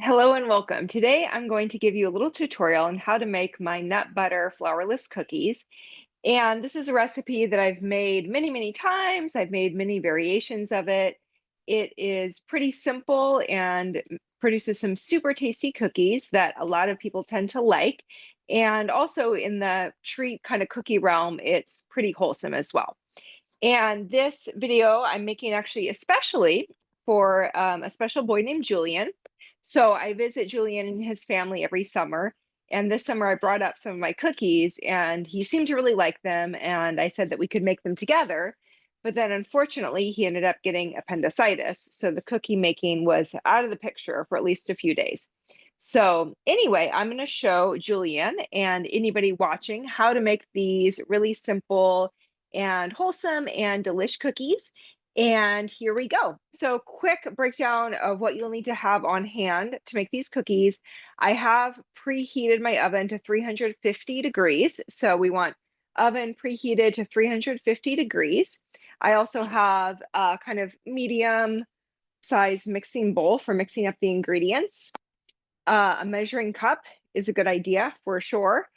Hello and welcome. Today I'm going to give you a little tutorial on how to make my nut butter flourless cookies. And this is a recipe that I've made many times. I've made many variations of it. It is pretty simple and produces some super tasty cookies that a lot of people tend to like. And also in the treat kind of cookie realm, it's pretty wholesome as well. And this video I'm making actually especially for a special boy named Julian. So I visit Julian and his family every summer. And this summer I brought up some of my cookies and he seemed to really like them. And I said that we could make them together. But then unfortunately, he ended up getting appendicitis. So the cookie making was out of the picture for at least a few days. So anyway, I'm going to show Julian and anybody watching how to make these really simple and wholesome and delish cookies. And here we go. So quick breakdown of what you'll need to have on hand to make these cookies. I have preheated my oven to 350 degrees. So we want oven preheated to 350 degrees. I also have a kind of medium size mixing bowl for mixing up the ingredients. A measuring cup is a good idea for sure.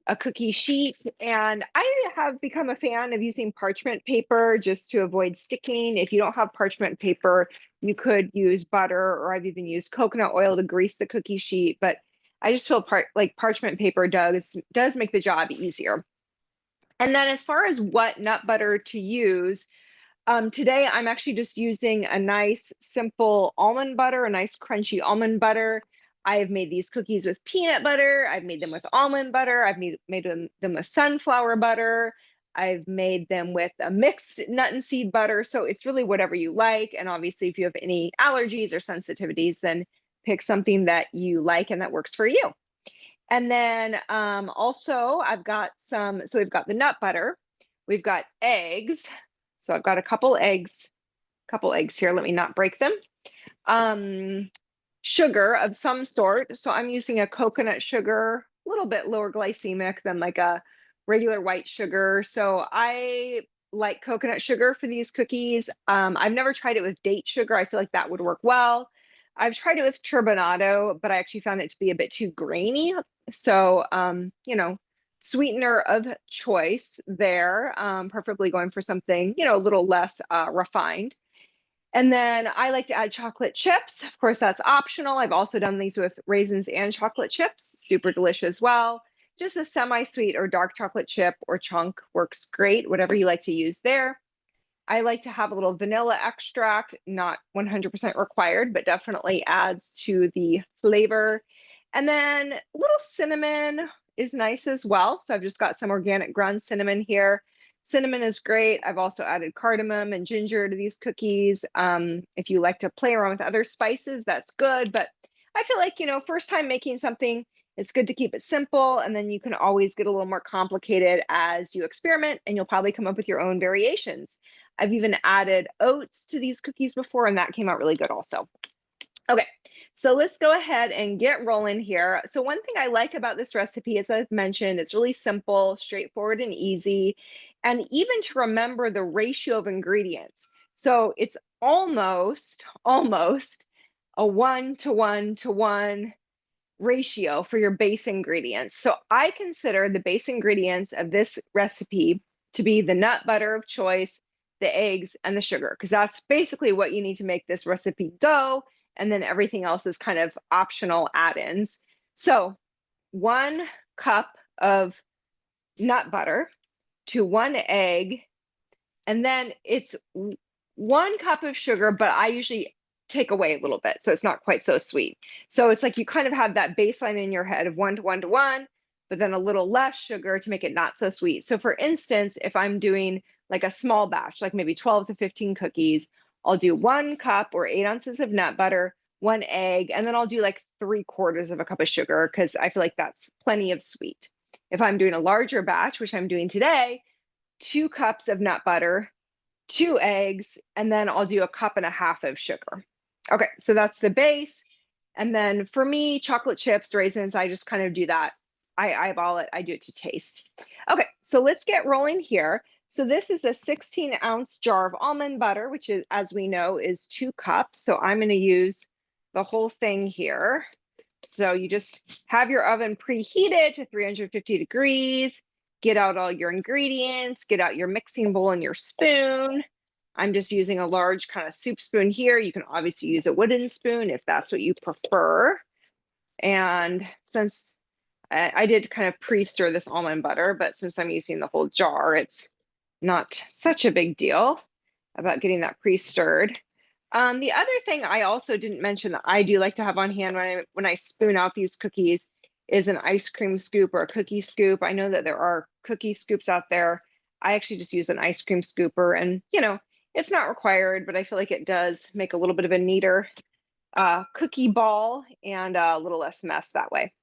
A cookie sheet, and I have become a fan of using parchment paper just to avoid sticking. If you don't have parchment paper, you could use butter, or I've even used coconut oil to grease the cookie sheet, but I just feel like parchment paper does make the job easier. And then as far as what nut butter to use, today I'm actually just using a nice simple almond butter, a nice crunchy almond butter. I have made these cookies with peanut butter. I've made them with almond butter. I've made them with sunflower butter. I've made them with a mixed nut and seed butter. So it's really whatever you like. And obviously, if you have any allergies or sensitivities, then pick something that you like and that works for you. And then also I've got so we've got the nut butter, we've got eggs. So I've got a couple eggs here. Let me not break them. Sugar of some sort. So I'm using a coconut sugar, a little bit lower glycemic than like a regular white sugar. So I like coconut sugar for these cookies. I've never tried it with date sugar. I feel like that would work well. I've tried it with turbinado, but I actually found it to be a bit too grainy. So, sweetener of choice there, preferably going for something, a little less refined. And then I like to add chocolate chips. Of course, that's optional. I've also done these with raisins and chocolate chips. Super delicious as well. Just a semi-sweet or dark chocolate chip or chunk works great, whatever you like to use there. I like to have a little vanilla extract, not 100% required, but definitely adds to the flavor. And then a little cinnamon is nice as well. So I've just got some organic ground cinnamon here. Cinnamon is great. I've also added cardamom and ginger to these cookies. If you like to play around with other spices, that's good. But I feel like, first time making something, it's good to keep it simple. And then you can always get a little more complicated as you experiment, and you'll probably come up with your own variations. I've even added oats to these cookies before, and that came out really good also. Okay, so let's go ahead and get rolling here. So one thing I like about this recipe, as I've mentioned, it's really simple, straightforward, and easy. And even to remember the ratio of ingredients. So it's almost a 1:1:1 ratio for your base ingredients. So I consider the base ingredients of this recipe to be the nut butter of choice, the eggs, and the sugar, because that's basically what you need to make this recipe go. And then everything else is kind of optional add-ins. So 1 cup of nut butter to 1 egg, and then it's 1 cup of sugar, but I usually take away a little bit, so it's not quite so sweet. So it's like you kind of have that baseline in your head of 1:1:1, but then a little less sugar to make it not so sweet. So for instance, if I'm doing like a small batch, like maybe 12 to 15 cookies, I'll do 1 cup or 8 ounces of nut butter, 1 egg, and then I'll do like 3/4 of a cup of sugar because I feel like that's plenty of sweet. If I'm doing a larger batch, which I'm doing today, 2 cups of nut butter, 2 eggs, and then I'll do 1.5 cups of sugar. Okay, so that's the base. And then for me, chocolate chips, raisins, I just kind of do that. I eyeball it, I do it to taste. Okay, so let's get rolling here. So this is a 16-ounce jar of almond butter, which is, as we know, is 2 cups. So I'm going to use the whole thing here. So you just have your oven preheated to 350 degrees, get out all your ingredients, get out your mixing bowl and your spoon. I'm just using a large kind of soup spoon here. You can obviously use a wooden spoon if that's what you prefer. And since I did kind of pre-stir this almond butter, but since I'm using the whole jar, it's not such a big deal about getting that pre-stirred. The other thing I also didn't mention that I do like to have on hand when I spoon out these cookies is an ice cream scoop or a cookie scoop. I know that there are cookie scoops out there. I actually just use an ice cream scooper, and it's not required, but I feel like it does make a little bit of a neater cookie ball and a little less mess that way.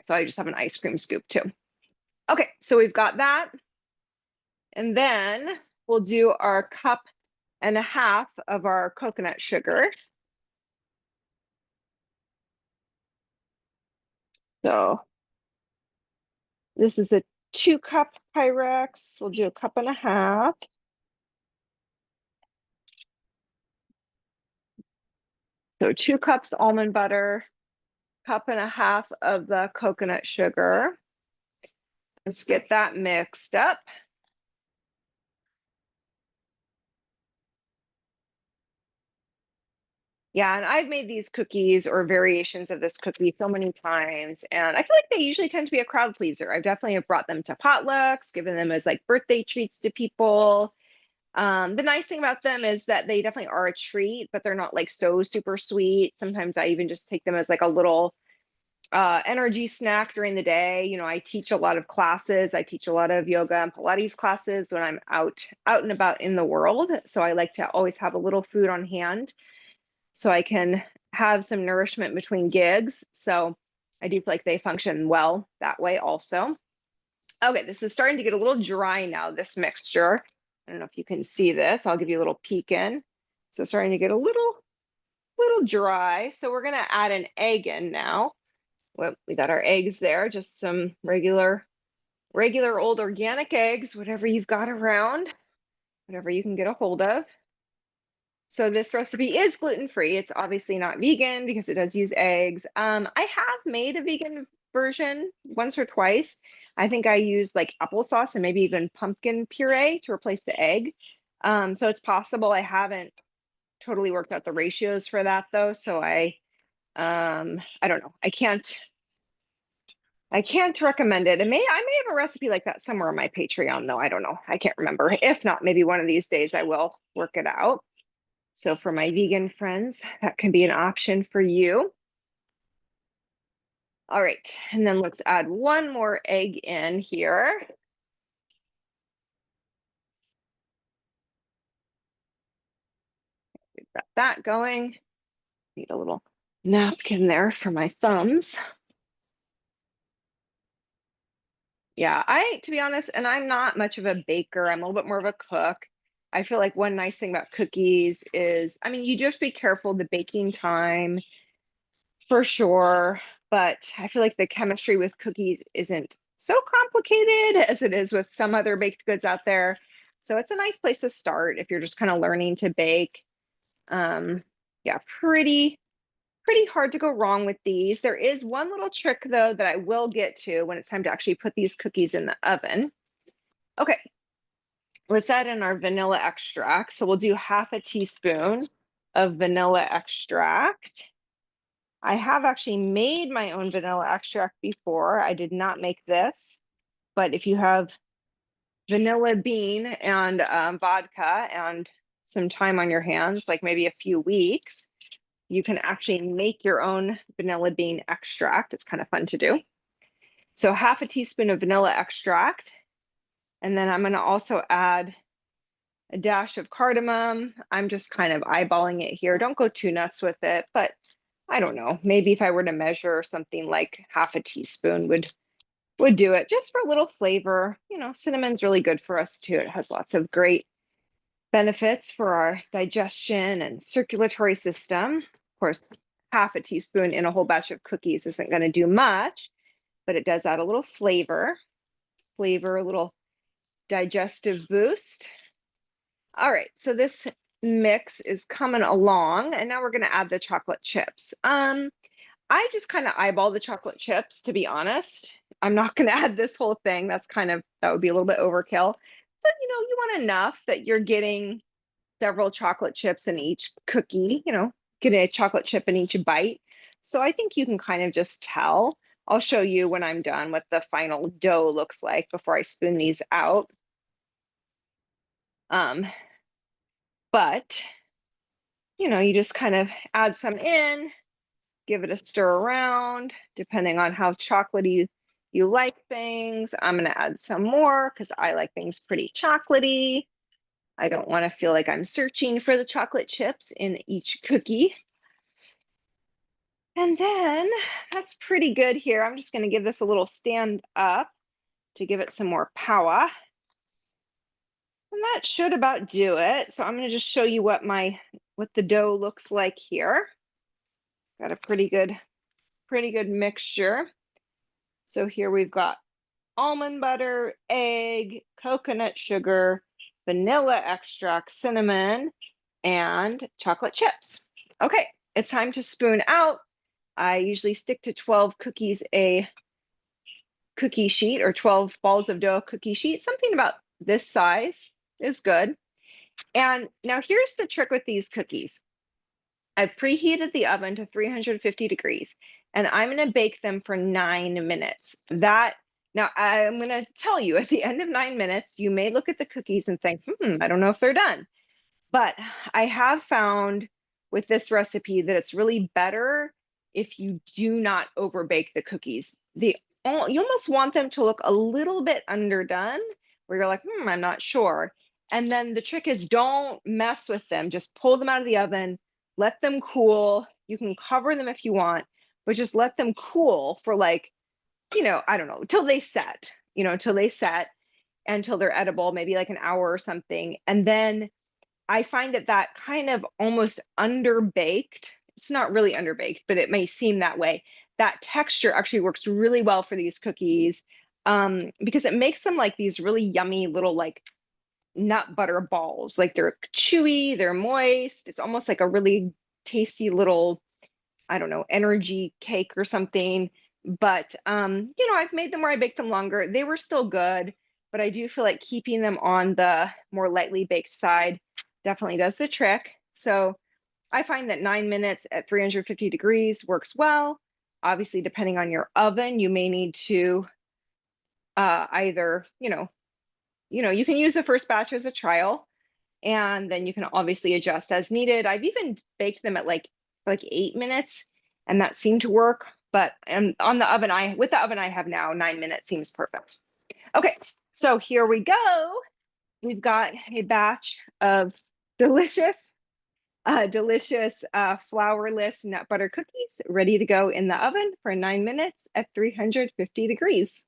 So I just have an ice cream scoop too. Okay, so we've got that. And then we'll do our 1.5 cups of our coconut sugar. So this is a 2-cup Pyrex. We'll do 1.5 cups. So 2 cups almond butter, 1.5 cups of the coconut sugar. Let's get that mixed up. Yeah, and I've made these cookies or variations of this cookie so many times, and I feel like they usually tend to be a crowd pleaser. I've definitely brought them to potlucks, given them as like birthday treats to people. The nice thing about them is that they definitely are a treat, but they're not like so super sweet. Sometimes I even just take them as like a little energy snack during the day. I teach a lot of classes. I teach a lot of yoga and Pilates classes when I'm out and about in the world. So I like to always have a little food on hand so I can have some nourishment between gigs. So I do feel like they function well that way also. Okay, this is starting to get a little dry now, this mixture. I don't know if you can see this. I'll give you a little peek in. So starting to get a little dry. So we're gonna add an egg in now. Well, we got our eggs there, just some regular old organic eggs, whatever you've got around, whatever you can get a hold of. So this recipe is gluten-free. It's obviously not vegan because it does use eggs. I have made a vegan version once or twice. I think I used like applesauce and maybe even pumpkin puree to replace the egg. So it's possible. I haven't totally worked out the ratios for that though. So I don't know. I can't recommend it. I may have a recipe like that somewhere on my Patreon though. I don't know. I can't remember. If not, maybe one of these days I will work it out. So for my vegan friends, that can be an option for you. All right, and then let's add one more egg in here. We've got that going. Need a little napkin there for my thumbs. Yeah, to be honest, and I'm not much of a baker. I'm a little bit more of a cook. I feel like one nice thing about cookies is, you just be careful the baking time for sure, but I feel like the chemistry with cookies isn't so complicated as it is with some other baked goods out there. So it's a nice place to start if you're just kind of learning to bake. Yeah, pretty hard to go wrong with these. There is one little trick though that I will get to when it's time to actually put these cookies in the oven. Okay, let's add in our vanilla extract. So we'll do 1/2 teaspoon of vanilla extract. I have actually made my own vanilla extract before. I did not make this, but if you have vanilla bean and vodka and some time on your hands, like maybe a few weeks, you can actually make your own vanilla bean extract. It's kind of fun to do. So 1/2 teaspoon of vanilla extract. And then I'm going to also add a dash of cardamom. I'm just kind of eyeballing it here. Don't go too nuts with it, but I don't know. Maybe if I were to measure something like 1/2 teaspoon would do it just for a little flavor. Cinnamon's really good for us too. It has lots of great benefits for our digestion and circulatory system. Of course, 1/2 teaspoon in a whole batch of cookies isn't going to do much, but it does add a little flavor, a little digestive boost. All right, so this mix is coming along, and now we're gonna add the chocolate chips. I just kind of eyeball the chocolate chips, to be honest. I'm not gonna add this whole thing. That would be a little bit overkill. So, you want enough that you're getting several chocolate chips in each cookie, getting a chocolate chip in each bite. So I think you can kind of just tell. I'll show you when I'm done what the final dough looks like before I spoon these out. But you just kind of add some in, give it a stir around, depending on how chocolatey you like things. I'm gonna add some more because I like things pretty chocolatey. I don't want to feel like I'm searching for the chocolate chips in each cookie. And then that's pretty good here. I'm just gonna give this a little stand up to give it some more power. And that should about do it. So I'm gonna just show you what the dough looks like here. Got a pretty good mixture. So here we've got almond butter, egg, coconut sugar, vanilla extract, cinnamon, and chocolate chips. Okay, it's time to spoon out. I usually stick to 12 cookies a cookie sheet, or 12 balls of dough cookie sheet. Something about this size is good. And now here's the trick with these cookies. I've preheated the oven to 350 degrees, and I'm going to bake them for 9 minutes. Now I'm going to tell you, at the end of 9 minutes, you may look at the cookies and think, I don't know if they're done. But I have found with this recipe that it's really better if you do not overbake the cookies. You almost want them to look a little bit underdone, where you're like, I'm not sure. And then the trick is, don't mess with them. Just pull them out of the oven, let them cool. You can cover them if you want, but just let them cool for I don't know, till they set, until they're edible, maybe like an hour or something. And then I find that kind of almost underbaked, it's not really underbaked, but it may seem that way. That texture actually works really well for these cookies, because it makes them like these really yummy little nut butter balls. Like they're chewy, they're moist. It's almost like a really tasty little, I don't know, energy cake or something. But I've made them where I baked them longer. They were still good, but I do feel like keeping them on the more lightly baked side definitely does the trick. So I find that 9 minutes at 350 degrees works well. Obviously, depending on your oven, you may need to either, you can use the first batch as a trial, and then you can obviously adjust as needed. I've even baked them at like 8 minutes, and that seemed to work. But on the oven with the oven I have now, 9 minutes seems perfect. Okay, so here we go. We've got a batch of delicious flourless nut butter cookies ready to go in the oven for 9 minutes at 350 degrees.